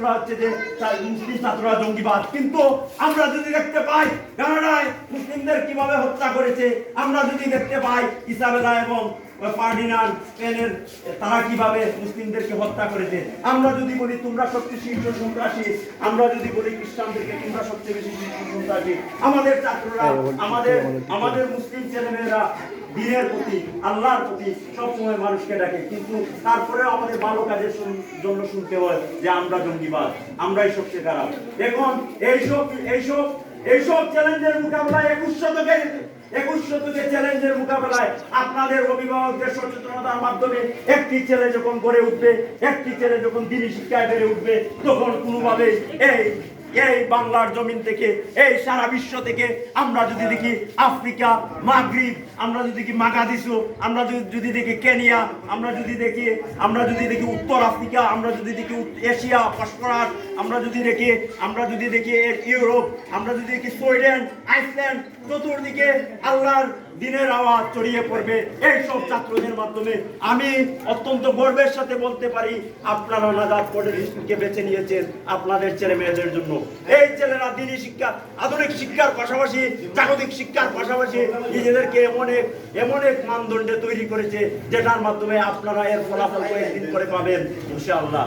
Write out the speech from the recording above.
ছাত্ররা হচ্ছে যে মুসলিম ছাত্ররা জঙ্গিবাদ, কিন্তু আমরা যদি দেখতে পাই কানাডায় মুসলিমদের কিভাবে হত্যা করেছে, আমরা যদি দেখতে পাই ইসাবেলা এবং ফার্ডিনান্ড স্পেনের তারা কিভাবে মুসলিমদেরকে হত্যা করেছে, আমরা যদি বলি তোমরা সবচেয়ে শীর্ষ সন্ত্রাসী, আমরা যদি বলি খ্রিস্টানদেরকে তোমরা সবচেয়ে বেশি শীর্ষ সন্ত্রাসী, আমাদের ছাত্ররা আমাদের মুসলিম ছেলেমেয়েরা দিনের প্রতি আল্লাহর প্রতি সবসময় মানুষকে ডাকে, কিন্তু তারপরেও আমাদের ভালো কাজের জন্য শুনতে হয় যে আমরা জঙ্গিবাদ, আমরাই সবচেয়ে খারাপ। এখন এইসব চ্যালেঞ্জের মোকাবেলায় 21 শতকে চ্যালেঞ্জের মোকাবেলায় আপনাদের অভিভাবকদের সচেতনতার মাধ্যমে একটি ছেলে যখন গড়ে উঠবে, একটি ছেলে যখন দিনই শিক্ষায় বেড়ে উঠবে, তখন কোনোভাবেই এই বাংলার জমিন থেকে, এই সারা বিশ্ব থেকে আমরা যদি দেখি আফ্রিকা, মাগরিব, আমরা যদি দেখি মাগাদিসু, আমরা যদি দেখি কেনিয়া, আমরা যদি দেখি উত্তর আফ্রিকা, আমরা যদি দেখি এশিয়া ফসফরাস, আমরা যদি দেখি ইউরোপ, আমরা যদি দেখি সুইডেন, আইসল্যান্ড, চতুর্দিকে আল্লাহর দিনের আওয়াজ ছড়িয়ে পড়বে এই সব ছাত্রদের মাধ্যমে। আমি অত্যন্ত গর্বের সাথে বলতে পারি আপনারা নাজাত মডেল স্কুলকে বেছে নিয়েছেন আপনাদের ছেলে মেয়েদের জন্য। এই ছেলেরা দিনী শিক্ষা, আধুনিক শিক্ষার পাশাপাশি জাগতিক শিক্ষার পাশাপাশি নিজেদেরকে এমন এক মানদণ্ডে তৈরি করেছে যেটার মাধ্যমে আপনারা এর ফলাফল কয়েকদিন করে পাবেন ইনশাআল্লাহ।